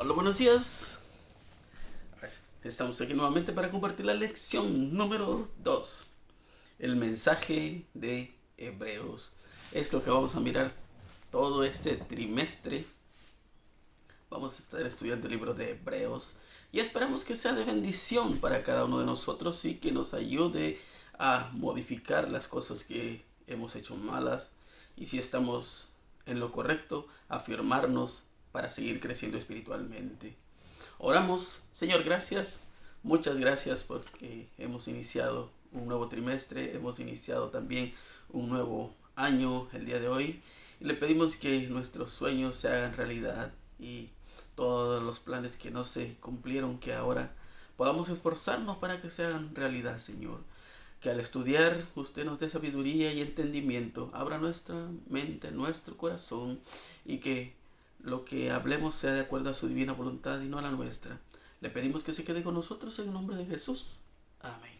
Hola, buenos días. Estamos aquí nuevamente para compartir la lección número 2. El mensaje de Hebreos. Es lo que vamos a mirar todo este trimestre. Vamos a estar estudiando el libro de Hebreos y esperamos que sea de bendición para cada uno de nosotros y que nos ayude a modificar las cosas que hemos hecho malas, y si estamos en lo correcto, afirmarnos para seguir creciendo espiritualmente. Oramos. Señor, gracias. Muchas gracias porque hemos iniciado un nuevo trimestre, hemos iniciado también un nuevo año el día de hoy, y le pedimos que nuestros sueños se hagan realidad y todos los planes que no se cumplieron, que ahora podamos esforzarnos para que se hagan realidad, Señor. Que al estudiar usted nos dé sabiduría y entendimiento, abra nuestra mente, nuestro corazón, y que lo que hablemos sea de acuerdo a su divina voluntad y no a la nuestra. Le pedimos que se quede con nosotros en el nombre de Jesús. Amén.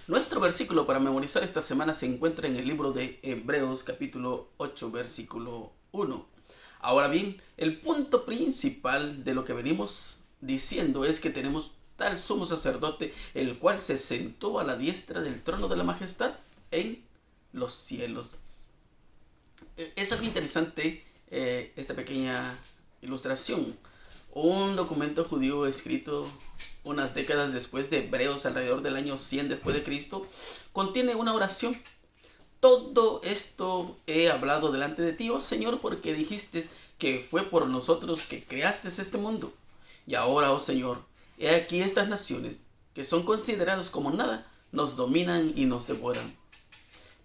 Nuestro versículo para memorizar esta semana se encuentra en el libro de Hebreos capítulo 8 versículo 1. Ahora bien, el punto principal de lo que venimos diciendo es que tenemos tal sumo sacerdote, el cual se sentó a la diestra del trono de la majestad en los cielos. Es algo interesante esta pequeña ilustración. Un documento judío escrito unas décadas después de Hebreos, alrededor del año 100 después de Cristo, contiene una oración. Todo esto he hablado delante de ti, oh Señor, porque dijiste que fue por nosotros que creaste este mundo. Y ahora, oh Señor, he aquí estas naciones, que son consideradas como nada, nos dominan y nos devoran.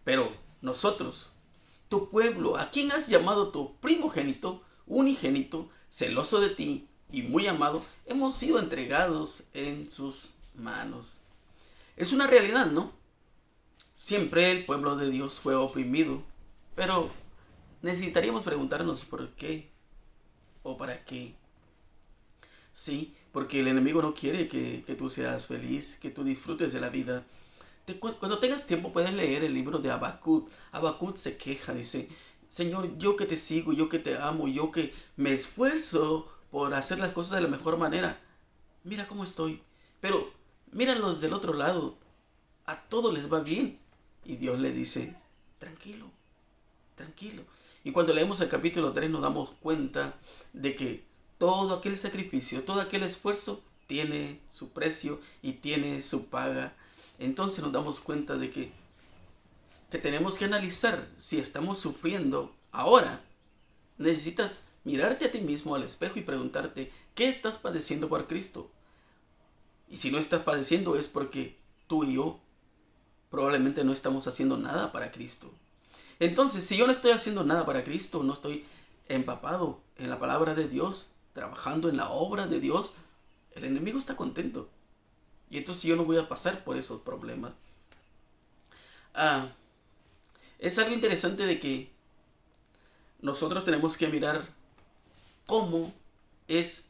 Pero nosotros, tu pueblo, a quien has llamado tu primogénito, unigénito, celoso de ti y muy amado, hemos sido entregados en sus manos. Es una realidad, ¿no? Siempre el pueblo de Dios fue oprimido, pero necesitaríamos preguntarnos por qué o para qué. Sí, porque el enemigo no quiere que tú seas feliz, que tú disfrutes de la vida. Cuando tengas tiempo puedes leer el libro de Habacuc. Habacuc se queja, dice: Señor, yo que te sigo, yo que te amo, yo que me esfuerzo por hacer las cosas de la mejor manera, mira cómo estoy. Pero míralos del otro lado, a todos les va bien. Y Dios le dice: tranquilo, tranquilo. Y cuando leemos el capítulo 3 nos damos cuenta de que todo aquel sacrificio, todo aquel esfuerzo tiene su precio y tiene su paga. Entonces nos damos cuenta de que tenemos que analizar si estamos sufriendo ahora. Necesitas mirarte a ti mismo al espejo y preguntarte: ¿qué estás padeciendo por Cristo? Y si no estás padeciendo es porque tú y yo probablemente no estamos haciendo nada para Cristo. Entonces, si yo no estoy haciendo nada para Cristo, no estoy empapado en la palabra de Dios, trabajando en la obra de Dios, el enemigo está contento. Y entonces yo no voy a pasar por esos problemas. Es algo interesante de que nosotros tenemos que mirar cómo es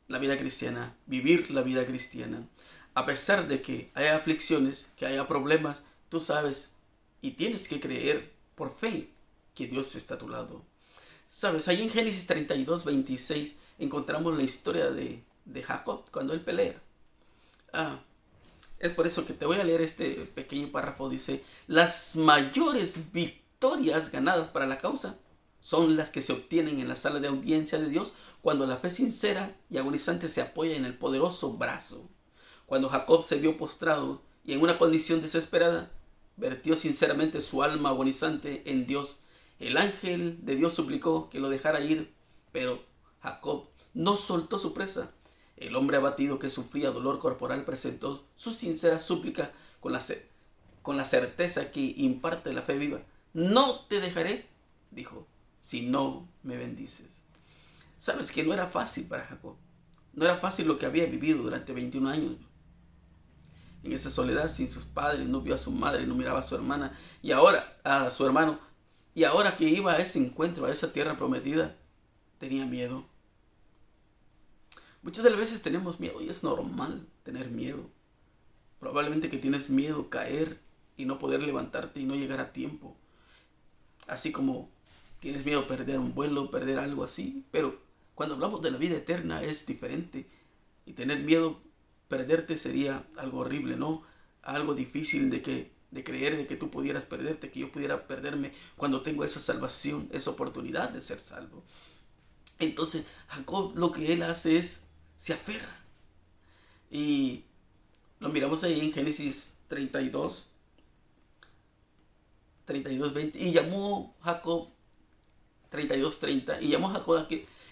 la vida cristiana, vivir la vida cristiana. A pesar de que haya aflicciones, que haya problemas, tú sabes y tienes que creer por fe que Dios está a tu lado. Sabes, ahí en Génesis 32, 26 encontramos la historia de Jacob cuando él pelea. Es por eso que te voy a leer este pequeño párrafo. Dice: las mayores victorias ganadas para la causa son las que se obtienen en la sala de audiencia de Dios, cuando la fe sincera y agonizante se apoya en el poderoso brazo. Cuando Jacob se vio postrado y en una condición desesperada, vertió sinceramente su alma agonizante en Dios. El ángel de Dios suplicó que lo dejara ir, pero Jacob no soltó su presa. El hombre abatido que sufría dolor corporal presentó su sincera súplica con la certeza que imparte la fe viva. No te dejaré, dijo, si no me bendices. Sabes que no era fácil para Jacob. No era fácil lo que había vivido durante 21 años. En esa soledad, sin sus padres, no vio a su madre, no miraba a su hermana y ahora a su hermano. Y ahora que iba a ese encuentro, a esa tierra prometida, tenía miedo. Muchas de las veces tenemos miedo y es normal tener miedo. Probablemente que tienes miedo caer y no poder levantarte y no llegar a tiempo. Así como tienes miedo a perder un vuelo, perder algo así. Pero cuando hablamos de la vida eterna es diferente. Y tener miedo perderte sería algo horrible, ¿no? Algo difícil de creer de que tú pudieras perderte, que yo pudiera perderme cuando tengo esa salvación, esa oportunidad de ser salvo. Entonces Jacob lo que él hace es, se aferra. Y lo miramos ahí en Génesis 32, 20. Y llamó Jacob, 32:30, y llamó Jacob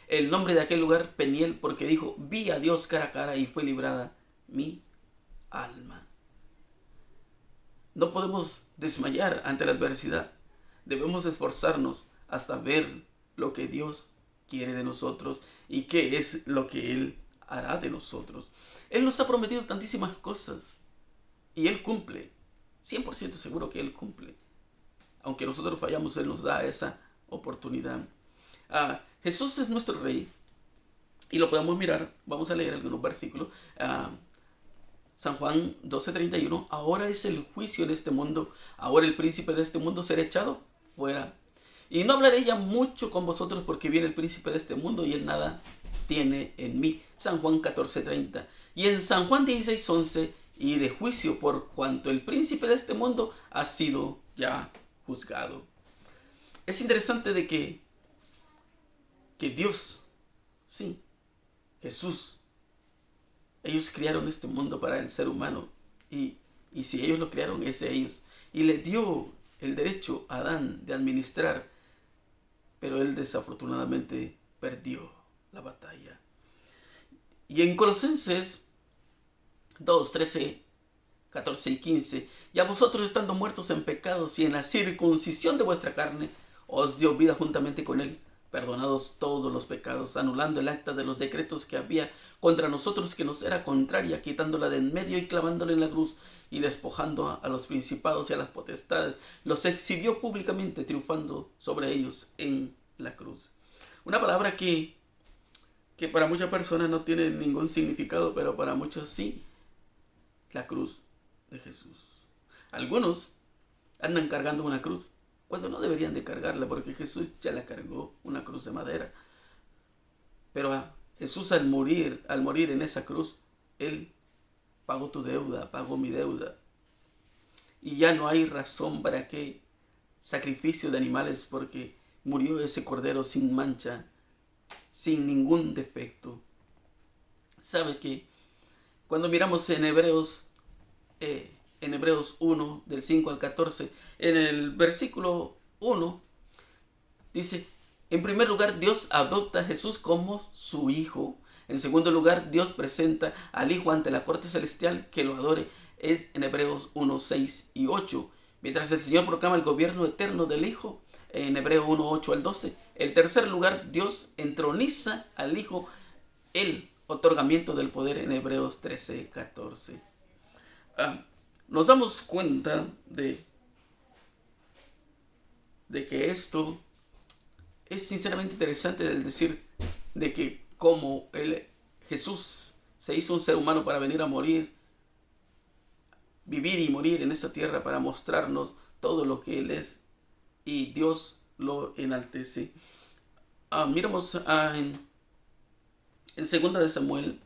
el nombre de aquel lugar Peniel, porque dijo, vi a Dios cara a cara y fue librada mi alma. No podemos desmayar ante la adversidad. Debemos esforzarnos hasta ver lo que Dios quiere de nosotros y qué es lo que Él hará de nosotros. Él nos ha prometido tantísimas cosas y Él cumple. 100% seguro que Él cumple. Aunque nosotros fallamos, Él nos da esa oportunidad. Jesús es nuestro Rey y lo podemos mirar. Vamos a leer algunos versículos. San Juan 12:31. Ahora es el juicio en este mundo. Ahora el príncipe de este mundo será echado fuera. Y no hablaré ya mucho con vosotros porque viene el príncipe de este mundo y él nada tiene en mí. San Juan 14:30. Y en San Juan 16:11. Y de juicio por cuanto el príncipe de este mundo ha sido ya juzgado. Es interesante de que Dios, sí, Jesús, ellos crearon este mundo para el ser humano. Y si ellos lo crearon, es de ellos. Y le dio el derecho a Adán de administrar. Pero él desafortunadamente perdió la batalla. Y en Colosenses 2:13, 14 y 15. Y a vosotros estando muertos en pecados y en la circuncisión de vuestra carne, os dio vida juntamente con él, perdonados todos los pecados, anulando el acta de los decretos que había contra nosotros que nos era contraria, quitándola de en medio y clavándola en la cruz, y despojando a los principados y a las potestades, los exhibió públicamente, triunfando sobre ellos en la cruz. Una palabra que para muchas personas no tiene ningún significado, pero para muchos sí. La cruz de Jesús. Algunos andan cargando una cruz cuando no deberían de cargarla, porque Jesús ya la cargó, una cruz de madera. Pero Jesús al morir en esa cruz, Él pagó tu deuda, pagó mi deuda. Y ya no hay razón para que sacrificio de animales, porque murió ese cordero sin mancha, sin ningún defecto. ¿Sabe qué? Cuando miramos en Hebreos 1, del 5 al 14, en el versículo 1, dice, en primer lugar, Dios adopta a Jesús como su Hijo. En segundo lugar, Dios presenta al Hijo ante la corte celestial que lo adore. Es en Hebreos 1, 6 y 8. Mientras el Señor proclama el gobierno eterno del Hijo, en Hebreos 1, 8 al 12. En tercer lugar, Dios entroniza al Hijo, el otorgamiento del poder, en Hebreos 13, 14. Nos damos cuenta de que esto es sinceramente interesante, el decir de que como Jesús se hizo un ser humano para venir a morir, vivir y morir en esta tierra para mostrarnos todo lo que Él es, y Dios lo enaltece. Miramos en 2 de Samuel.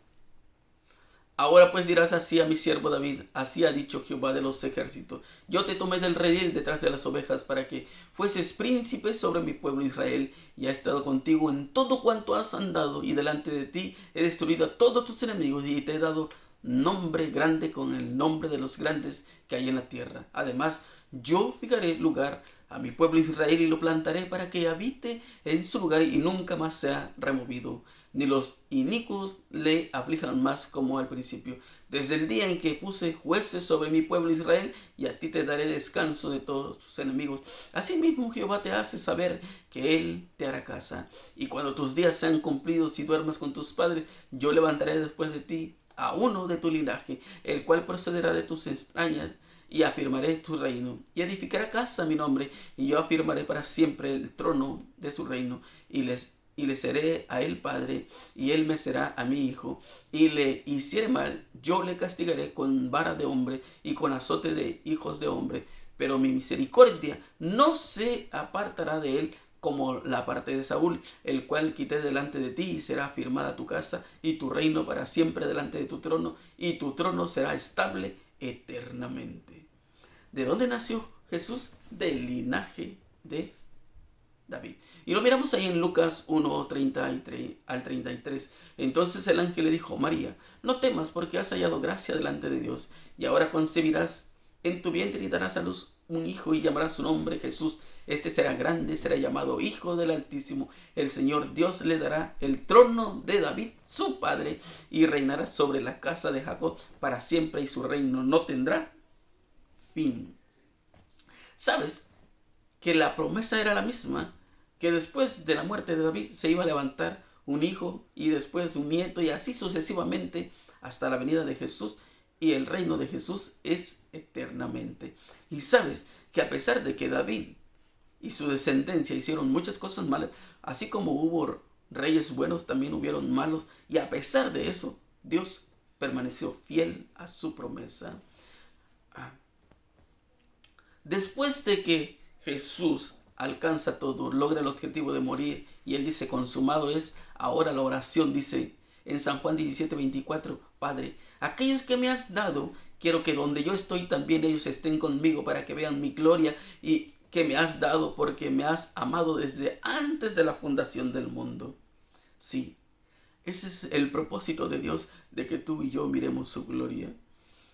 Ahora pues dirás así a mi siervo David, así ha dicho Jehová de los ejércitos, yo te tomé del redil detrás de las ovejas para que fueses príncipe sobre mi pueblo Israel, y he estado contigo en todo cuanto has andado, y delante de ti he destruido a todos tus enemigos, y te he dado nombre grande con el nombre de los grandes que hay en la tierra. Además, yo fijaré lugar a mi pueblo Israel y lo plantaré para que habite en su lugar y nunca más sea removido, ni los inicuos le aflijan más como al principio, desde el día en que puse jueces sobre mi pueblo Israel, y a ti te daré descanso de todos tus enemigos. Asimismo Jehová te hace saber que Él te hará casa, y cuando tus días sean cumplidos y duermas con tus padres, yo levantaré después de ti a uno de tu linaje, el cual procederá de tus entrañas, y afirmaré tu reino, y edificará casa a mi nombre, y yo afirmaré para siempre el trono de su reino, y le seré a él padre, y él me será a mi hijo. Y le hiciere mal, yo le castigaré con vara de hombre y con azote de hijos de hombre, pero mi misericordia no se apartará de él como la parte de Saúl, el cual quité delante de ti, y será afirmada tu casa y tu reino para siempre delante de tu trono, y tu trono será estable eternamente. ¿De dónde nació Jesús? Del linaje de David. Y lo miramos ahí en Lucas 1, 33 al 33. Entonces el ángel le dijo: María, no temas, porque has hallado gracia delante de Dios, y ahora concebirás en tu vientre y darás a luz un hijo, y llamarás su nombre Jesús. Este será grande, será llamado Hijo del Altísimo. El Señor Dios le dará el trono de David, su padre, y reinará sobre la casa de Jacob para siempre, y su reino no tendrá fin. ¿Sabes que la promesa era la misma? Que después de la muerte de David se iba a levantar un hijo, y después un nieto, y así sucesivamente hasta la venida de Jesús, y el reino de Jesús es eternamente. Y sabes que a pesar de que David y su descendencia hicieron muchas cosas malas, así como hubo reyes buenos, también hubieron malos, y a pesar de eso, Dios permaneció fiel a su promesa. Después de que Jesús alcanza todo, logra el objetivo de morir, y él dice: consumado es, ahora la oración dice en San Juan 17:24: Padre, aquellos que me has dado, quiero que donde yo estoy también ellos estén conmigo, para que vean mi gloria y que me has dado, porque me has amado desde antes de la fundación del mundo. Sí, ese es el propósito de Dios, de que tú y yo miremos su gloria.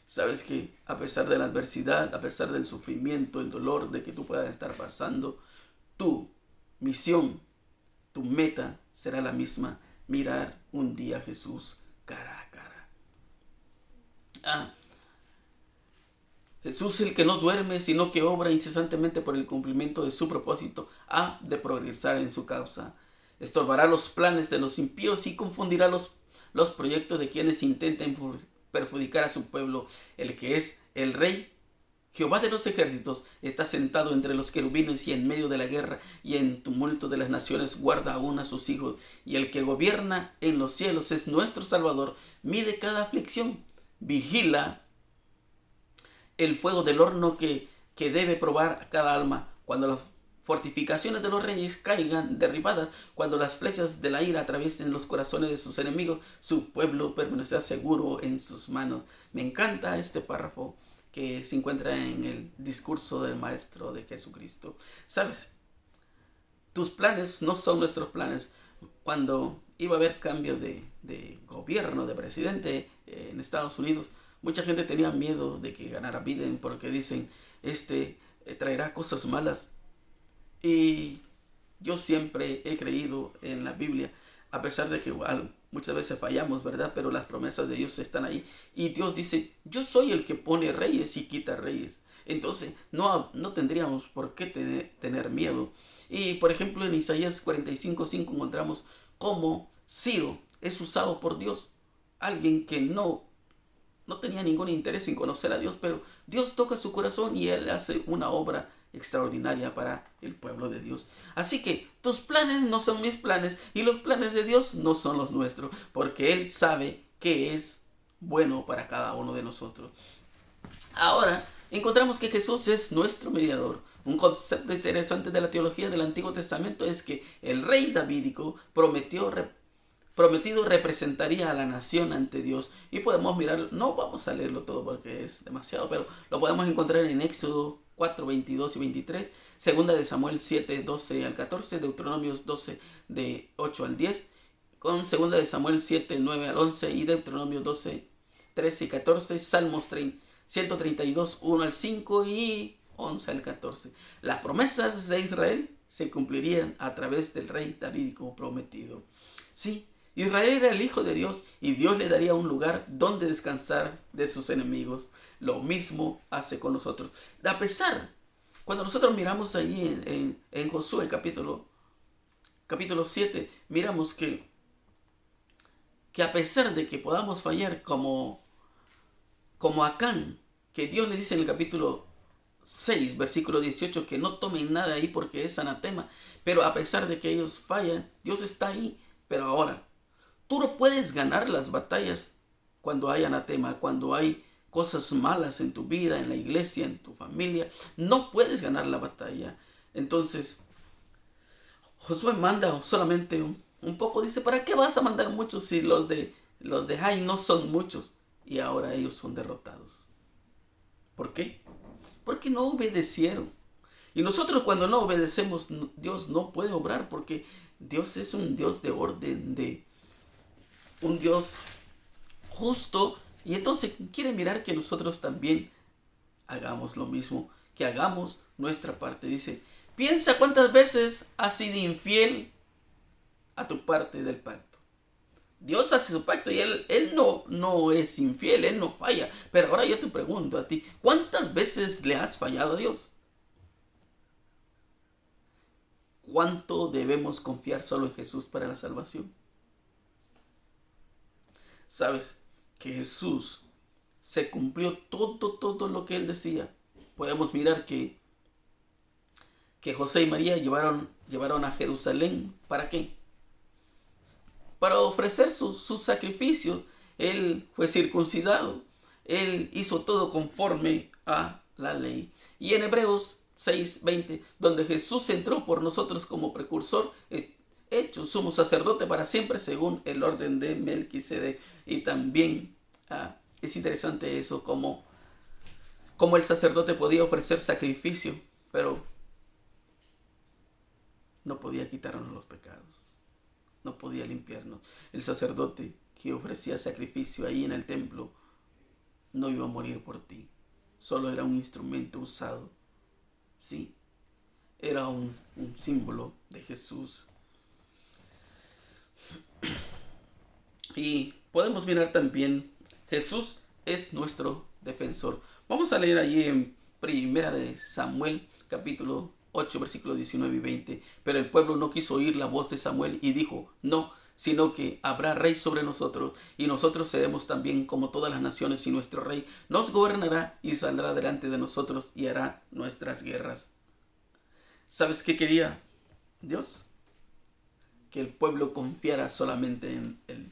Sabes que a pesar de la adversidad, a pesar del sufrimiento, el dolor de que tú puedas estar pasando, tu misión, tu meta será la misma: mirar un día a Jesús cara a cara. Jesús, el que no duerme, sino que obra incesantemente por el cumplimiento de su propósito, ha de progresar en su causa. Estorbará los planes de los impíos y confundirá los proyectos de quienes intenten perjudicar a su pueblo. El que es el Rey, Jehová de los ejércitos, está sentado entre los querubines, y en medio de la guerra y en tumulto de las naciones guarda aún a sus hijos. Y el que gobierna en los cielos es nuestro Salvador. Mide cada aflicción, vigila el fuego del horno que debe probar a cada alma. Cuando las fortificaciones de los reyes caigan derribadas, cuando las flechas de la ira atraviesen los corazones de sus enemigos, su pueblo permanecerá seguro en sus manos. Me encanta este párrafo que se encuentra en el discurso del Maestro de Jesucristo. ¿Sabes? Tus planes no son nuestros planes. Cuando iba a haber cambio de gobierno, de presidente en Estados Unidos, mucha gente tenía miedo de que ganara Biden, porque dicen: traerá cosas malas. Y yo siempre he creído en la Biblia, a pesar de que igual muchas veces fallamos, ¿verdad? Pero las promesas de Dios están ahí. Y Dios dice: yo soy el que pone reyes y quita reyes. Entonces no tendríamos por qué tener miedo. Y por ejemplo en Isaías 45:5 encontramos cómo Ciro es usado por Dios. Alguien que no tenía ningún interés en conocer a Dios, pero Dios toca su corazón y él hace una obra extraordinaria para el pueblo de Dios. Así que tus planes no son mis planes, y los planes de Dios no son los nuestros, porque Él sabe qué es bueno para cada uno de nosotros. Ahora encontramos que Jesús es nuestro mediador. Un concepto interesante de la teología del Antiguo Testamento es que el rey davídico prometido representaría a la nación ante Dios. Y podemos mirar, no vamos a leerlo todo porque es demasiado, pero lo podemos encontrar en Éxodo 4, 22 y 23, segunda de Samuel 7, 12 al 14, Deuteronomios 12, de 8 al 10, con segunda de Samuel 7, 9 al 11 y Deuteronomio 12, 13 y 14, Salmos 132, 1 al 5 y 11 al 14. Las promesas de Israel se cumplirían a través del rey davídico prometido. Sí, Israel era el hijo de Dios, y Dios le daría un lugar donde descansar de sus enemigos. Lo mismo hace con nosotros. A pesar, cuando nosotros miramos ahí en Josué capítulo 7, miramos que a pesar de que podamos fallar como Acán, que Dios le dice en el capítulo 6, versículo 18, que no tomen nada ahí porque es anatema, pero a pesar de que ellos fallan, Dios está ahí. Pero ahora, tú no puedes ganar las batallas cuando hay anatema, cuando hay cosas malas en tu vida, en la iglesia, en tu familia. No puedes ganar la batalla. Entonces, Josué manda solamente un poco. Dice, ¿para qué vas a mandar muchos si los de Jai no son muchos? Y ahora ellos son derrotados. ¿Por qué? Porque no obedecieron. Y nosotros cuando no obedecemos, Dios no puede obrar, porque Dios es un Dios de orden, un Dios justo. Y entonces quiere mirar que nosotros también hagamos lo mismo, que hagamos nuestra parte. Dice, piensa cuántas veces has sido infiel a tu parte del pacto. Dios hace su pacto y él no es infiel, Él no falla. Pero ahora yo te pregunto a ti, ¿cuántas veces le has fallado a Dios? ¿Cuánto debemos confiar solo en Jesús para la salvación? ¿Sabes? Que Jesús se cumplió todo lo que Él decía. Podemos mirar que José y María llevaron a Jerusalén. ¿Para qué? Para ofrecer sus sacrificios. Él fue circuncidado. Él hizo todo conforme a la ley. Y en Hebreos 6:20, donde Jesús entró por nosotros como precursor, hecho sumo sacerdote para siempre según el orden de Melquisedec. Y también es interesante eso, como el sacerdote podía ofrecer sacrificio, pero no podía quitarnos los pecados, no podía limpiarnos. El sacerdote que ofrecía sacrificio ahí en el templo no iba a morir por ti, solo era un instrumento usado. Sí, era un símbolo de Jesús. Y podemos mirar también, Jesús es nuestro defensor. Vamos a leer allí en Primera de Samuel, capítulo 8, versículos 19 y 20. Pero el pueblo no quiso oír la voz de Samuel y dijo, no, sino que habrá rey sobre nosotros, y nosotros seremos también como todas las naciones, y nuestro rey nos gobernará y saldrá delante de nosotros y hará nuestras guerras. ¿Sabes qué quería Dios? Que el pueblo confiara solamente en Él.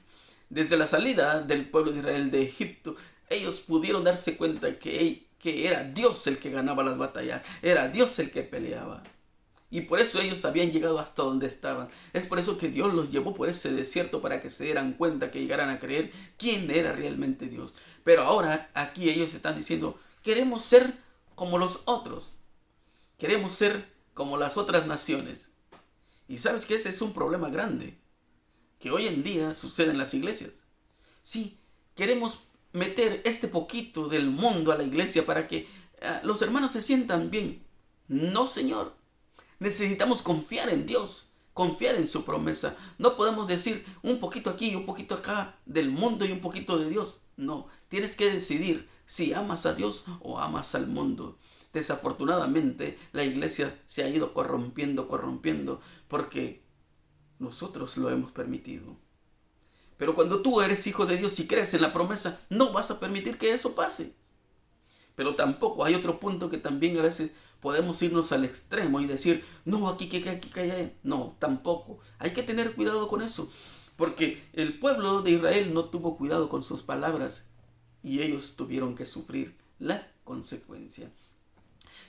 Desde la salida del pueblo de Israel de Egipto, ellos pudieron darse cuenta que era Dios el que ganaba las batallas, era Dios el que peleaba. Y por eso ellos habían llegado hasta donde estaban. Es por eso que Dios los llevó por ese desierto, para que se dieran cuenta, que llegaran a creer quién era realmente Dios. Pero ahora aquí ellos están diciendo, queremos ser como los otros. Queremos ser como las otras naciones. Y sabes que ese es un problema grande, que hoy en día sucede en las iglesias. Sí, queremos meter este poquito del mundo a la iglesia para que los hermanos se sientan bien. No, Señor. Necesitamos confiar en Dios, confiar en su promesa. No podemos decir un poquito aquí y un poquito acá del mundo y un poquito de Dios. No, tienes que decidir si amas a Dios o amas al mundo. Desafortunadamente, la iglesia se ha ido corrompiendo, porque nosotros lo hemos permitido. Pero cuando tú eres hijo de Dios y crees en la promesa, no vas a permitir que eso pase. Pero tampoco hay otro punto que también a veces podemos irnos al extremo y decir, no, aquí, allá. No, tampoco. Hay que tener cuidado con eso, porque el pueblo de Israel no tuvo cuidado con sus palabras y ellos tuvieron que sufrir la consecuencia.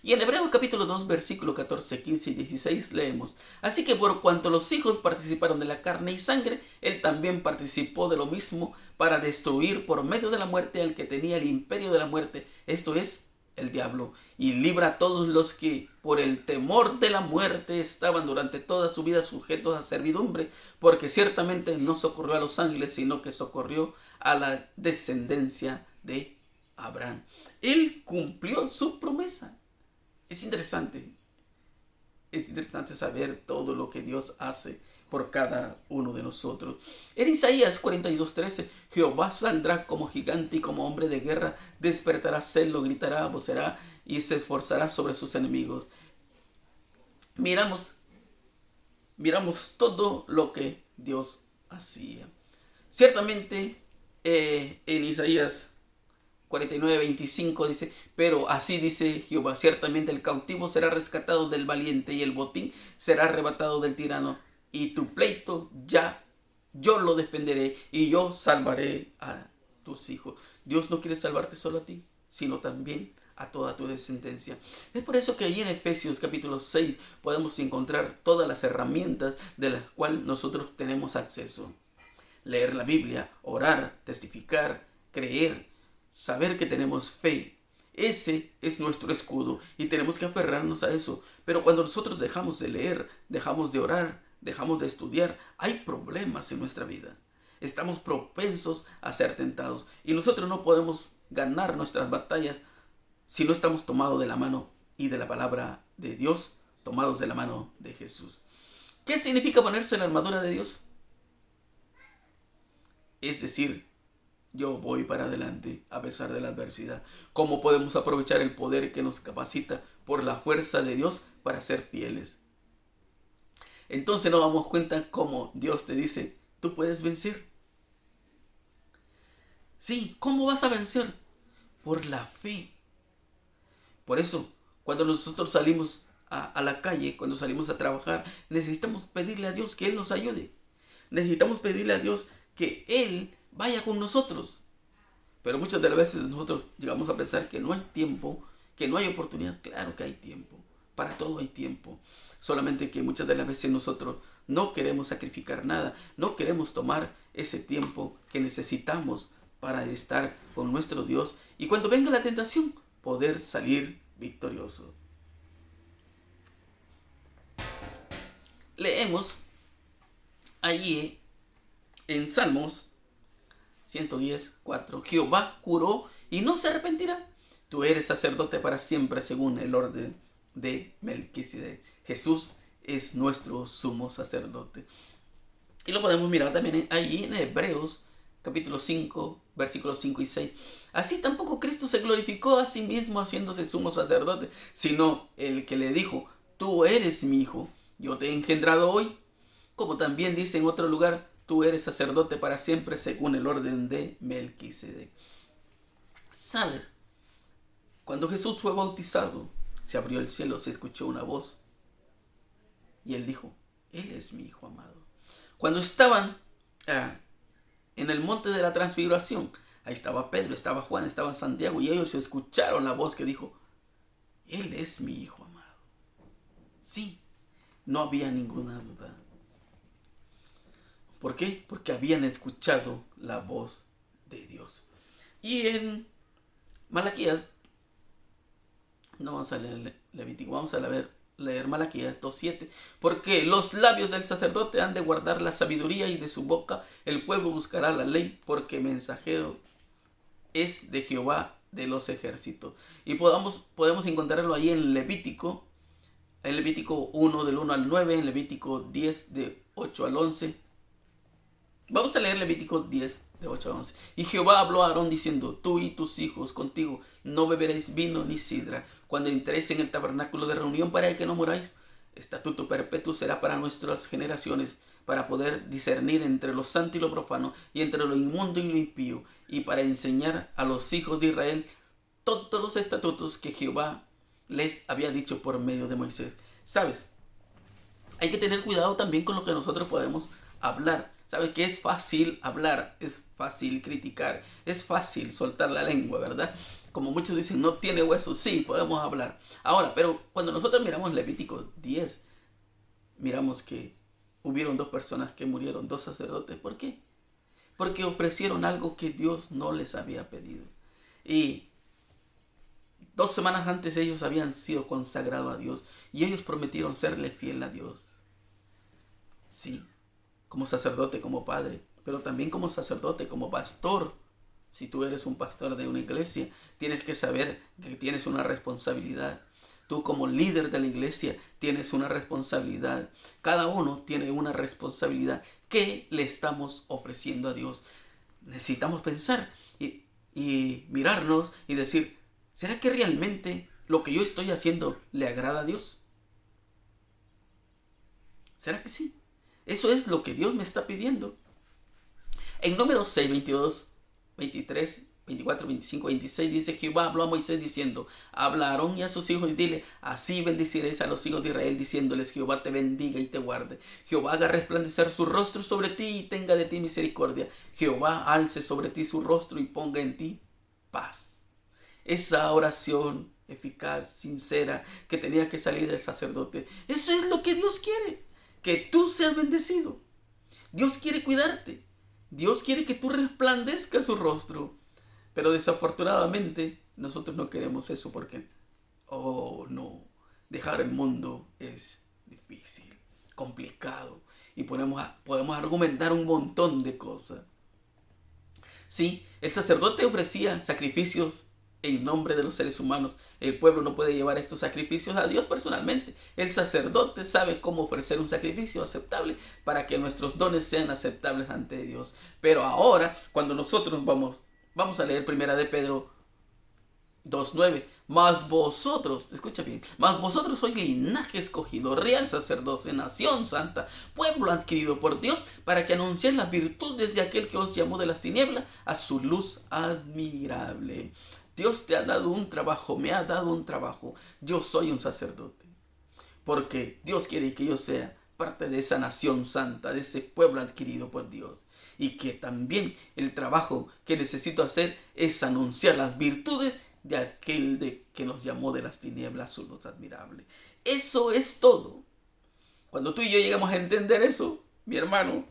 Y en Hebreos capítulo 2, versículo 14, 15 y 16 leemos, así que por cuanto los hijos participaron de la carne y sangre, él también participó de lo mismo, para destruir por medio de la muerte al que tenía el imperio de la muerte, esto es, el diablo, y libra a todos los que por el temor de la muerte estaban durante toda su vida sujetos a servidumbre, porque ciertamente no socorrió a los ángeles, sino que socorrió a la descendencia de Abraham. Él cumplió su promesa. Es interesante saber todo lo que Dios hace por cada uno de nosotros. En Isaías 42:13, Jehová saldrá como gigante y como hombre de guerra, despertará celo, gritará, vocerá y se esforzará sobre sus enemigos. Miramos todo lo que Dios hacía. Ciertamente, en Isaías 49:25 dice, pero así dice Jehová, ciertamente el cautivo será rescatado del valiente y el botín será arrebatado del tirano, y tu pleito yo lo defenderé y yo salvaré a tus hijos. Dios no quiere salvarte solo a ti, sino también a toda tu descendencia. Es por eso que allí en Efesios capítulo 6 podemos encontrar todas las herramientas de las cuales nosotros tenemos acceso. Leer la Biblia, orar, testificar, creer, saber que tenemos fe. Ese es nuestro escudo y tenemos que aferrarnos a eso. Pero cuando nosotros dejamos de leer, dejamos de orar, dejamos de estudiar, hay problemas en nuestra vida. Estamos propensos a ser tentados y nosotros no podemos ganar nuestras batallas si no estamos tomados de la mano y de la palabra de Dios, tomados de la mano de Jesús. ¿Qué significa ponerse la armadura de Dios? Es decir, yo voy para adelante a pesar de la adversidad. ¿Cómo podemos aprovechar el poder que nos capacita por la fuerza de Dios para ser fieles? Entonces nos damos cuenta cómo Dios te dice, tú puedes vencer. Sí, ¿cómo vas a vencer? Por la fe. Por eso, cuando nosotros salimos a la calle, cuando salimos a trabajar, necesitamos pedirle a Dios que Él nos ayude. Necesitamos pedirle a Dios que Él vaya con nosotros. Pero muchas de las veces nosotros llegamos a pensar que no hay tiempo, que no hay oportunidad. Claro que hay tiempo. Para todo hay tiempo. Solamente que muchas de las veces nosotros no queremos sacrificar nada. No queremos tomar ese tiempo que necesitamos para estar con nuestro Dios. Y cuando venga la tentación, poder salir victorioso. Leemos allí en Salmos 110:4. Jehová juró y no se arrepentirá. Tú eres sacerdote para siempre según el orden de Melquisedec. Jesús es nuestro sumo sacerdote. Y lo podemos mirar también allí en Hebreos capítulo 5, versículos 5 y 6. Así tampoco Cristo se glorificó a sí mismo haciéndose sumo sacerdote, sino el que le dijo, tú eres mi hijo, yo te he engendrado hoy. Como también dice en otro lugar, tú eres sacerdote para siempre según el orden de Melquisedec. ¿Sabes? Cuando Jesús fue bautizado, se abrió el cielo, se escuchó una voz. Y él dijo, Él es mi hijo amado. Cuando estaban en el monte de la transfiguración, ahí estaba Pedro, estaba Juan, estaba Santiago, y ellos escucharon la voz que dijo, Él es mi hijo amado. Sí, no había ninguna duda. ¿Por qué? Porque habían escuchado la voz de Dios. Y en Malaquías, no vamos a leer Levítico, vamos a leer Malaquías 2:7. Porque los labios del sacerdote han de guardar la sabiduría y de su boca el pueblo buscará la ley, porque mensajero es de Jehová de los ejércitos. Y podemos encontrarlo ahí en Levítico 1 del 1 al 9, en Levítico 10 de 8 al 11. Vamos a leer Levítico 10, de 8 a 11. Y Jehová habló a Aarón diciendo, tú y tus hijos contigo no beberéis vino ni sidra cuando entréis en el tabernáculo de reunión para que no muráis. Estatuto perpetuo será para nuestras generaciones, para poder discernir entre lo santo y lo profano, y entre lo inmundo y lo impío, y para enseñar a los hijos de Israel todos los estatutos que Jehová les había dicho por medio de Moisés. ¿Sabes? Hay que tener cuidado también con lo que nosotros podemos hablar. ¿Sabes? Que es fácil hablar, es fácil criticar, es fácil soltar la lengua, ¿verdad? Como muchos dicen, no tiene huesos, sí, podemos hablar. Ahora, pero cuando nosotros miramos Levítico 10, miramos que hubieron 2 personas que murieron, 2 sacerdotes. ¿Por qué? Porque ofrecieron algo que Dios no les había pedido. Y 2 semanas antes ellos habían sido consagrados a Dios y ellos prometieron serle fiel a Dios. Sí. Como sacerdote, como padre, pero también como sacerdote, como pastor. Si tú eres un pastor de una iglesia, tienes que saber que tienes una responsabilidad. Tú como líder de la iglesia tienes una responsabilidad. Cada uno tiene una responsabilidad. ¿Qué le estamos ofreciendo a Dios? Necesitamos pensar y mirarnos y decir, ¿será que realmente lo que yo estoy haciendo le agrada a Dios? ¿Será que sí? Eso es lo que Dios me está pidiendo. En Números 6, 22, 23, 24, 25, 26 dice, Jehová habló a Moisés diciendo, habla a Aarón y a sus hijos y dile, así bendeciréis a los hijos de Israel, diciéndoles, Jehová te bendiga y te guarde. Jehová haga resplandecer su rostro sobre ti y tenga de ti misericordia. Jehová alce sobre ti su rostro y ponga en ti paz. esa oración eficaz, sincera, que tenía que salir del sacerdote. Eso es lo que Dios quiere, que tú seas bendecido. Dios quiere cuidarte. Dios quiere que tú resplandezcas su rostro. Pero desafortunadamente nosotros no queremos eso porque, oh no, dejar el mundo es difícil, complicado. Y podemos argumentar un montón de cosas. Sí, el sacerdote ofrecía sacrificios en nombre de los seres humanos. El pueblo no puede llevar estos sacrificios a Dios personalmente. El sacerdote sabe cómo ofrecer un sacrificio aceptable para que nuestros dones sean aceptables ante Dios. Pero ahora, cuando nosotros vamos a leer primera de Pedro 2:9, mas vosotros, escucha bien, mas vosotros sois linaje escogido, real sacerdocio, nación santa, pueblo adquirido por Dios, para que anunciéis las virtudes de aquel que os llamó de las tinieblas a su luz admirable. Dios te ha dado un trabajo, me ha dado un trabajo. Yo soy un sacerdote, porque Dios quiere que yo sea parte de esa nación santa, de ese pueblo adquirido por Dios. Y que también el trabajo que necesito hacer es anunciar las virtudes de aquel que nos llamó de las tinieblas a su luz admirable. Eso es todo. Cuando tú y yo llegamos a entender eso, mi hermano,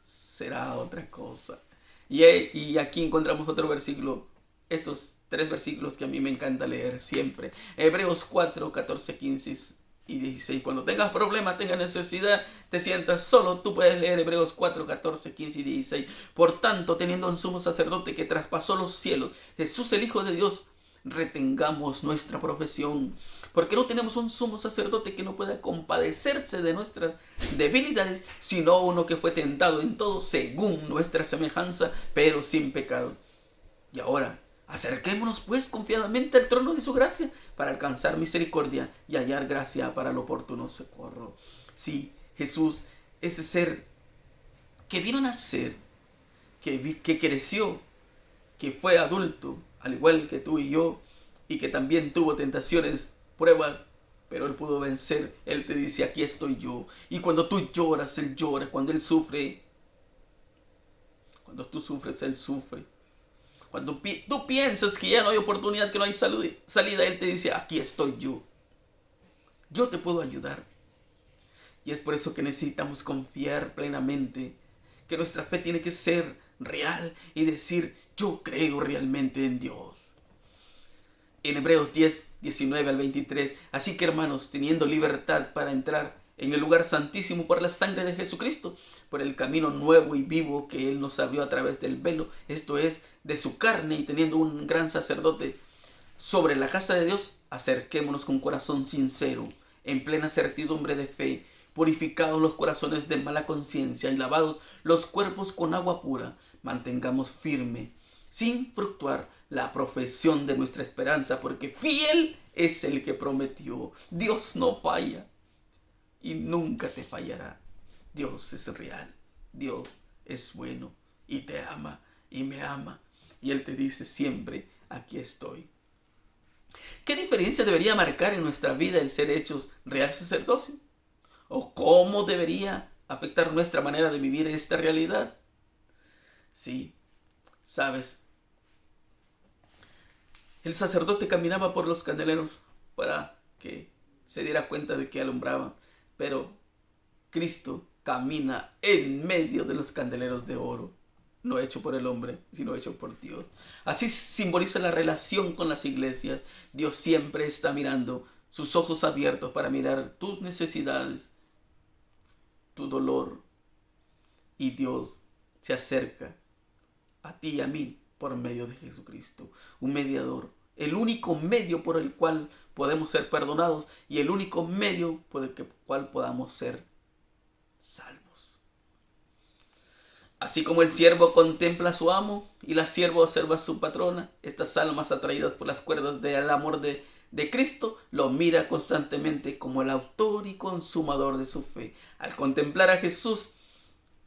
será otra cosa. Y aquí encontramos otro versículo, estos 3 versículos que a mí me encanta leer siempre. Hebreos 4, 14, 15 y 16. Cuando tengas problemas, tengas necesidad, te sientas solo, tú puedes leer Hebreos 4, 14, 15 y 16. Por tanto, teniendo un sumo sacerdote que traspasó los cielos, Jesús el Hijo de Dios, retengamos nuestra profesión. Porque no tenemos un sumo sacerdote que no pueda compadecerse de nuestras debilidades, sino uno que fue tentado en todo según nuestra semejanza, pero sin pecado. Y ahora, acerquémonos pues confiadamente al trono de su gracia para alcanzar misericordia y hallar gracia para el oportuno socorro. Sí, Jesús, ese ser que vino a nacer, que creció, que fue adulto, al igual que tú y yo, y que también tuvo tentaciones, pruebas, pero Él pudo vencer. Él te dice, aquí estoy yo. Y cuando tú lloras, Él llora. Cuando Él sufre, cuando tú sufres, Él sufre. Cuando tú piensas que ya no hay oportunidad, que no hay salida, Él te dice, aquí estoy yo. Yo te puedo ayudar. Y es por eso que necesitamos confiar plenamente, que nuestra fe tiene que ser real y decir, yo creo realmente en Dios. En Hebreos 10, 19 al 23, así que hermanos, teniendo libertad para entrar en el lugar santísimo por la sangre de Jesucristo, por el camino nuevo y vivo que Él nos abrió a través del velo, esto es, de su carne, y teniendo un gran sacerdote sobre la casa de Dios, acerquémonos con corazón sincero, en plena certidumbre de fe, purificados los corazones de mala conciencia y lavados los cuerpos con agua pura, mantengamos firme, sin fluctuar, la profesión de nuestra esperanza, porque fiel es el que prometió. Dios no falla y nunca te fallará. Dios es real, Dios es bueno y te ama y me ama. Y Él te dice siempre, aquí estoy. ¿Qué diferencia debería marcar en nuestra vida el ser hechos real sacerdocio? ¿O cómo debería afectar nuestra manera de vivir esta realidad? Sí, sabes, el sacerdote caminaba por los candeleros para que se diera cuenta de que alumbraban, pero Cristo camina en medio de los candeleros de oro, no hecho por el hombre, sino hecho por Dios. Así simboliza la relación con las iglesias. Dios siempre está mirando, sus ojos abiertos para mirar tus necesidades, tu dolor, y Dios se acerca a ti y a mí por medio de Jesucristo, un mediador, el único medio por el cual podemos ser perdonados y el único medio por el cual podamos ser salvos. Así como el siervo contempla a su amo y la sierva observa a su patrona, estas almas atraídas por las cuerdas del amor de Cristo lo mira constantemente como el autor y consumador de su fe. Al contemplar a Jesús,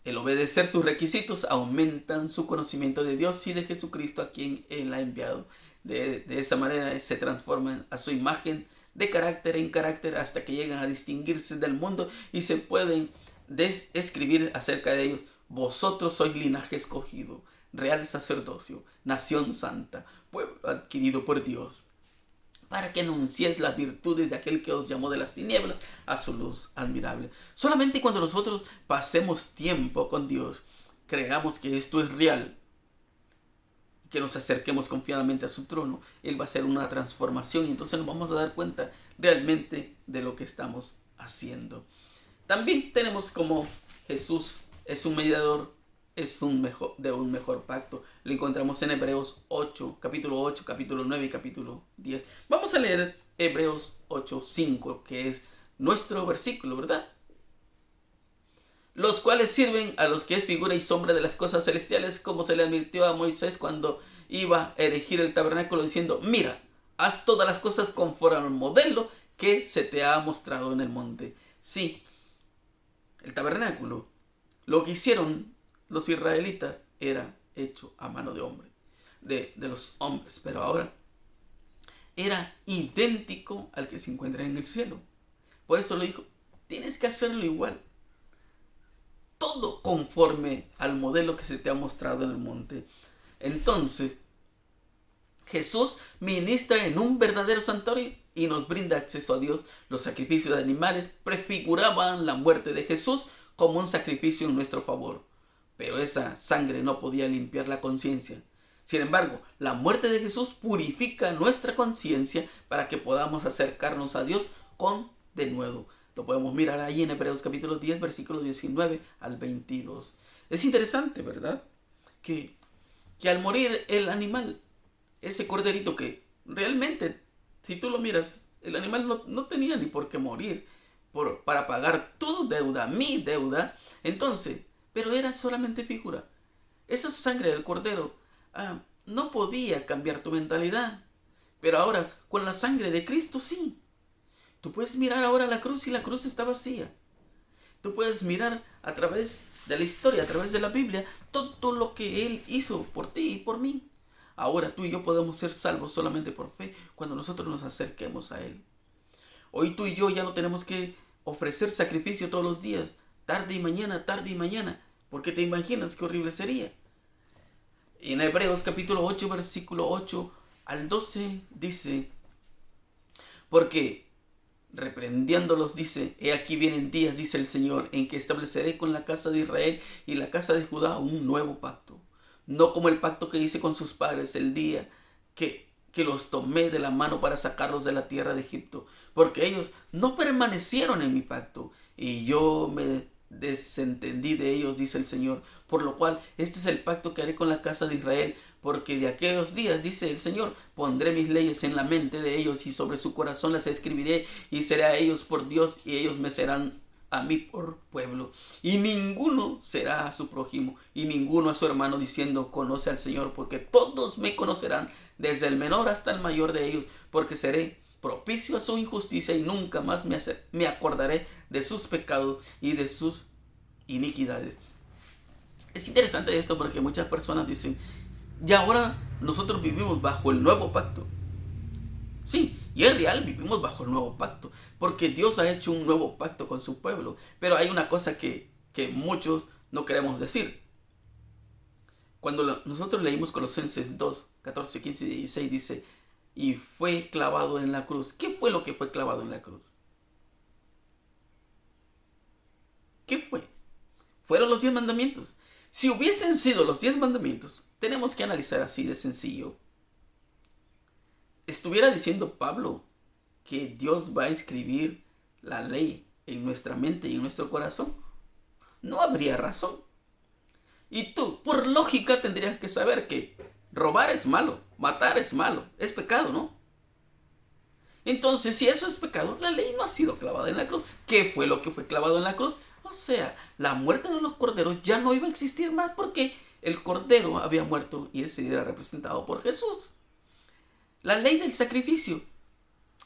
el obedecer sus requisitos, aumentan su conocimiento de Dios y de Jesucristo a quien Él ha enviado. De esa manera se transforman a su imagen de carácter en carácter hasta que llegan a distinguirse del mundo y se pueden escribir acerca de ellos. Vosotros sois linaje escogido, real sacerdocio, nación santa, pueblo adquirido por Dios, para que anunciéis las virtudes de aquel que os llamó de las tinieblas a su luz admirable. Solamente cuando nosotros pasemos tiempo con Dios, creamos que esto es real, que nos acerquemos confiadamente a su trono, Él va a hacer una transformación y entonces nos vamos a dar cuenta realmente de lo que estamos haciendo. También tenemos como Jesús es un mediador, es de un mejor pacto. Lo encontramos en Hebreos 8, capítulo 9 y capítulo 10. Vamos a leer Hebreos 8, 5, que es nuestro versículo, ¿verdad? Los cuales sirven a los que es figura y sombra de las cosas celestiales, como se le advirtió a Moisés cuando iba a erigir el tabernáculo, diciendo: mira, haz todas las cosas conforme al modelo que se te ha mostrado en el monte. Sí, el tabernáculo, lo que hicieron los israelitas era hecho a mano de hombre, de los hombres, pero ahora era idéntico al que se encuentra en el cielo. Por eso le dijo: tienes que hacerlo igual, todo conforme al modelo que se te ha mostrado en el monte. Entonces Jesús ministra en un verdadero santuario y nos brinda acceso a Dios. Los sacrificios de animales prefiguraban la muerte de Jesús como un sacrificio en nuestro favor, pero esa sangre no podía limpiar la conciencia. Sin embargo, la muerte de Jesús purifica nuestra conciencia para que podamos acercarnos a Dios con denuedo. Lo podemos mirar ahí en Hebreos capítulo 10, versículo 19 al 22. Es interesante, ¿verdad? Que al morir el animal, ese corderito que realmente, si tú lo miras, el animal no tenía ni por qué morir para pagar tu deuda, mi deuda. Entonces, pero era solamente figura. Esa sangre del cordero no podía cambiar tu mentalidad. Pero ahora, con la sangre de Cristo, sí. Tú puedes mirar ahora la cruz y la cruz está vacía. Tú puedes mirar a través de la historia, a través de la Biblia, todo lo que Él hizo por ti y por mí. Ahora tú y yo podemos ser salvos solamente por fe cuando nosotros nos acerquemos a Él. Hoy tú y yo ya no tenemos que ofrecer sacrificio todos los días, tarde y mañana, porque te imaginas qué horrible sería. En Hebreos capítulo 8, versículo 8 al 12 dice: porque reprendiéndolos dice: he aquí vienen días, dice el Señor, en que estableceré con la casa de Israel y la casa de Judá un nuevo pacto, no como el pacto que hice con sus padres el día que los tomé de la mano para sacarlos de la tierra de Egipto, porque ellos no permanecieron en mi pacto y yo me desentendí de ellos, dice el Señor. Por lo cual este es el pacto que haré con la casa de Israel, porque de aquellos días, dice el Señor, pondré mis leyes en la mente de ellos y sobre su corazón las escribiré, y seré a ellos por Dios y ellos me serán a mí por pueblo. Y ninguno será a su prójimo y ninguno a su hermano, diciendo: conoce al Señor, porque todos me conocerán, desde el menor hasta el mayor de ellos, porque seré propicio a su injusticia y nunca más me acordaré de sus pecados y de sus iniquidades. Es interesante esto porque muchas personas dicen: y ahora nosotros vivimos bajo el nuevo pacto. Sí, y es real, vivimos bajo el nuevo pacto, porque Dios ha hecho un nuevo pacto con su pueblo. Pero hay una cosa que muchos no queremos decir. Cuando nosotros leímos Colosenses 2, 14, 15 y 16, dice: y fue clavado en la cruz. ¿Qué fue lo que fue clavado en la cruz? ¿Qué fue? Fueron los 10 mandamientos. Si hubiesen sido los 10 mandamientos, tenemos que analizar así de sencillo. ¿Estuviera diciendo Pablo que Dios va a escribir la ley en nuestra mente y en nuestro corazón? No habría razón. Y tú, por lógica, tendrías que saber que robar es malo, matar es malo, es pecado, ¿no? Entonces, si eso es pecado, la ley no ha sido clavada en la cruz. ¿Qué fue lo que fue clavado en la cruz? O sea, la muerte de los corderos ya no iba a existir más porque el cordero había muerto y ese era representado por Jesús. La ley del sacrificio.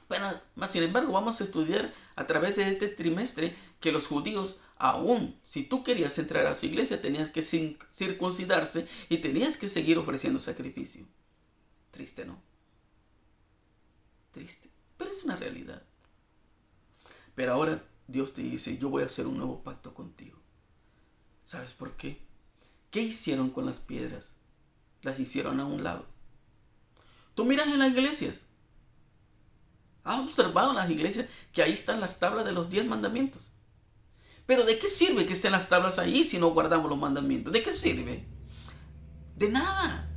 Bueno, más sin embargo, vamos a estudiar a través de este trimestre que los judíos, aún si tú querías entrar a su iglesia, tenías que circuncidarse y tenías que seguir ofreciendo sacrificio. Triste, ¿no? Triste, pero es una realidad. Pero ahora Dios te dice: yo voy a hacer un nuevo pacto contigo. ¿Sabes por qué? ¿Qué hicieron con las piedras? las hicieron a un lado. Tú miras en las iglesias. ¿Has observado en las iglesias que ahí están las tablas de los 10 mandamientos? Pero ¿de qué sirve que estén las tablas ahí si no guardamos los mandamientos? ¿De qué sirve? De nada.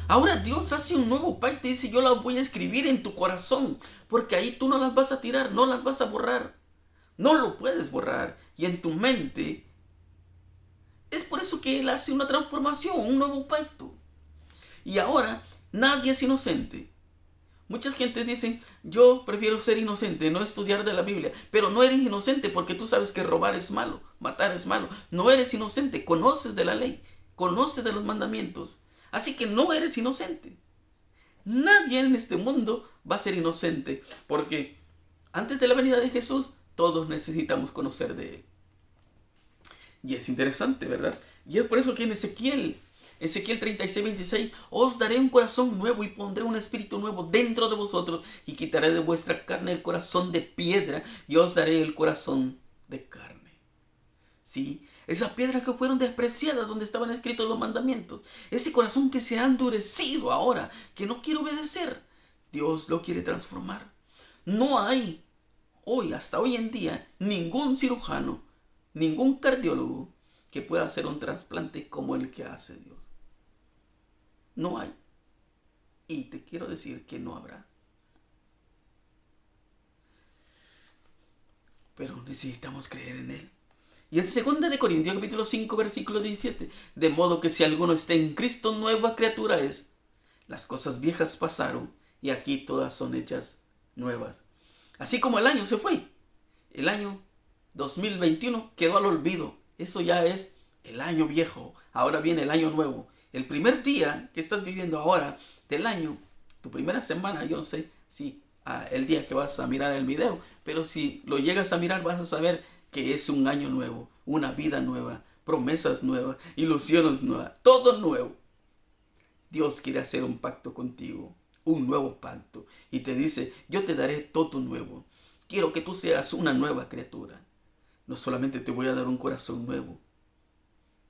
Ahora Dios hace un nuevo pacto y dice, yo las voy a escribir en tu corazón, porque ahí tú no las vas a tirar, no las vas a borrar. No lo puedes borrar. Y en tu mente, es por eso que Él hace una transformación, un nuevo pacto. Y ahora, nadie es inocente. Mucha gente dice, yo prefiero ser inocente, no estudiar de la Biblia. Pero no eres inocente porque tú sabes que robar es malo, matar es malo. No eres inocente, conoces de la ley, conoces de los mandamientos. Así que no eres inocente. Nadie en este mundo va a ser inocente, porque antes de la venida de Jesús, todos necesitamos conocer de Él. Y es interesante, ¿verdad? Y es por eso que en Ezequiel 36:26, os daré un corazón nuevo y pondré un espíritu nuevo dentro de vosotros y quitaré de vuestra carne el corazón de piedra y os daré el corazón de carne. ¿Sí? Esas piedras que fueron despreciadas donde estaban escritos los mandamientos. Ese corazón que se ha endurecido ahora, que no quiere obedecer. Dios lo quiere transformar. No hay hasta hoy en día, ningún cirujano, ningún cardiólogo que pueda hacer un trasplante como el que hace Dios. No hay. Y te quiero decir que no habrá. Pero necesitamos creer en Él. Y en 2 Corintios capítulo 5 versículo 17, de modo que si alguno está en Cristo, nueva criatura es. Las cosas viejas pasaron y aquí todas son hechas nuevas. Así como el año se fue, el año 2021 quedó al olvido. Eso ya es el año viejo. Ahora viene el año nuevo. El primer día que estás viviendo ahora del año, tu primera semana, yo no sé si el día que vas a mirar el video, pero si lo llegas a mirar vas a saber que es un año nuevo, una vida nueva, promesas nuevas, ilusiones nuevas, todo nuevo. Dios quiere hacer un pacto contigo, un nuevo pacto, y te dice, yo te daré todo nuevo. Quiero que tú seas una nueva criatura. No solamente te voy a dar un corazón nuevo,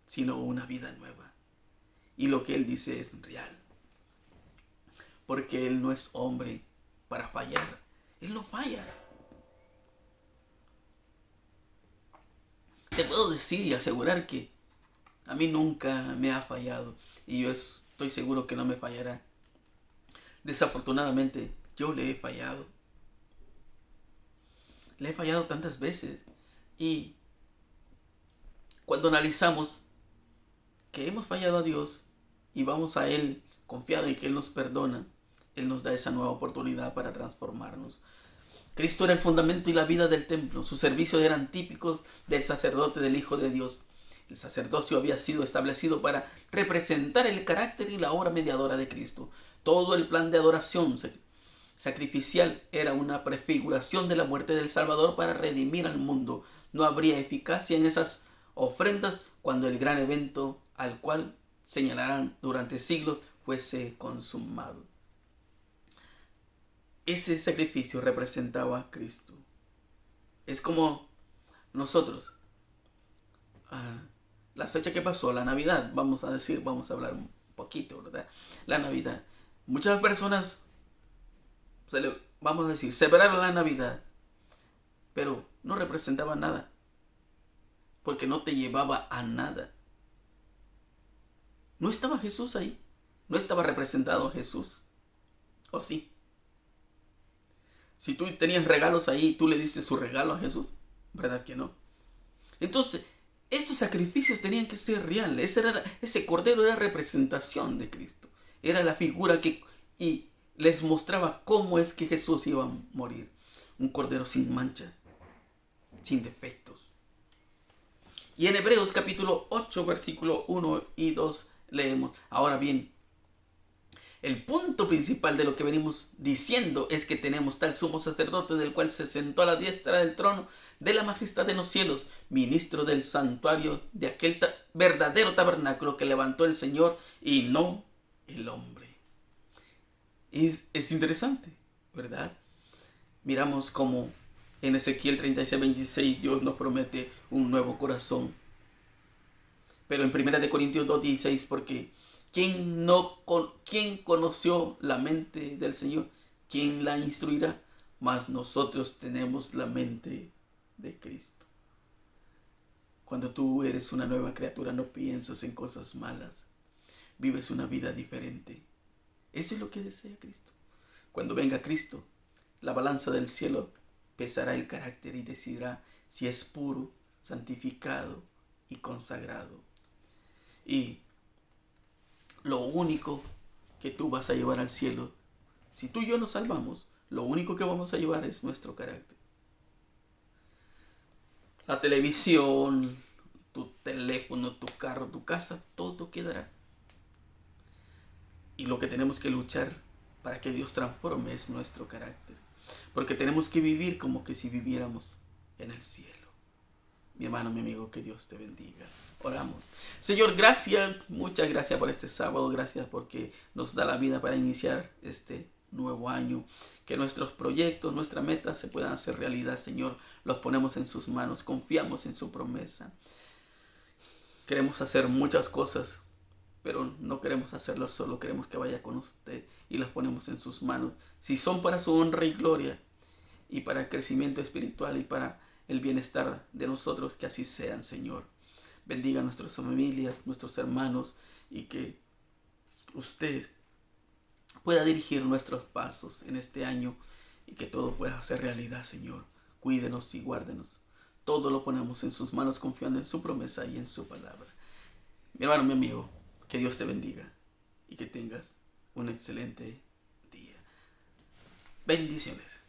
sino una vida nueva. Y lo que Él dice es real. Porque Él no es hombre para fallar. Él no falla. Te puedo decir y asegurar que a mí nunca me ha fallado. Y yo estoy seguro que no me fallará. Desafortunadamente, yo le he fallado. Le he fallado tantas veces. Y cuando analizamos que hemos fallado a Dios y vamos a Él confiado en que Él nos perdona, Él nos da esa nueva oportunidad para transformarnos. Cristo era el fundamento y la vida del templo. Sus servicios eran típicos del sacerdote, del Hijo de Dios. El sacerdocio había sido establecido para representar el carácter y la obra mediadora de Cristo. Todo el plan de adoración sacrificial era una prefiguración de la muerte del Salvador para redimir al mundo. No habría eficacia en esas ofrendas cuando el gran evento al cual señalarán durante siglos fuese consumado. Ese sacrificio representaba a Cristo. Es como nosotros, las fechas que pasó, la Navidad, vamos a hablar un poquito, ¿verdad? La Navidad. Muchas personas, vamos a decir, celebraron la Navidad, pero no representaba nada, porque no te llevaba a nada. No estaba Jesús ahí, no estaba representado Jesús, ¿o sí? Si tú tenías regalos ahí, tú le diste su regalo a Jesús, ¿verdad que no? Entonces, estos sacrificios tenían que ser reales. Ese cordero era representación de Cristo. Era la figura y les mostraba cómo es que Jesús iba a morir. Un cordero sin mancha, sin defectos. Y en Hebreos capítulo 8, versículo 1 y 2 leemos, ahora bien, el punto principal de lo que venimos diciendo es que tenemos tal sumo sacerdote del cual se sentó a la diestra del trono de la majestad en los cielos, ministro del santuario de aquel verdadero tabernáculo que levantó el Señor y no el hombre. Es interesante, ¿verdad? Miramos como en Ezequiel 36:26 Dios nos promete un nuevo corazón. Pero en 1 Corintios 2:16, porque ¿Quién conoció la mente del Señor? ¿Quién la instruirá? Mas nosotros tenemos la mente de Cristo. Cuando tú eres una nueva criatura, no piensas en cosas malas. Vives una vida diferente. Eso es lo que desea Cristo. Cuando venga Cristo, la balanza del cielo pesará el carácter y decidirá si es puro, santificado y consagrado. Y lo único que tú vas a llevar al cielo, si tú y yo nos salvamos, lo único que vamos a llevar es nuestro carácter. La televisión, tu teléfono, tu carro, tu casa, todo quedará. Y lo que tenemos que luchar para que Dios transforme es nuestro carácter. Porque tenemos que vivir como que si viviéramos en el cielo. Mi hermano, mi amigo, que Dios te bendiga. Oramos. Señor, gracias, muchas gracias por este sábado. Gracias porque nos da la vida para iniciar este nuevo año. Que nuestros proyectos, nuestras metas se puedan hacer realidad, Señor. Los ponemos en sus manos. Confiamos en su promesa. Queremos hacer muchas cosas, pero no queremos hacerlo solo, queremos que vaya con usted y las ponemos en sus manos. Si son para su honra y gloria y para el crecimiento espiritual y para el bienestar de nosotros, que así sean, Señor. Bendiga a nuestras familias, nuestros hermanos, y que usted pueda dirigir nuestros pasos en este año y que todo pueda ser realidad, Señor. Cuídenos y guárdenos. Todo lo ponemos en sus manos confiando en su promesa y en su palabra. Mi hermano, mi amigo, que Dios te bendiga y que tengas un excelente día. Bendiciones.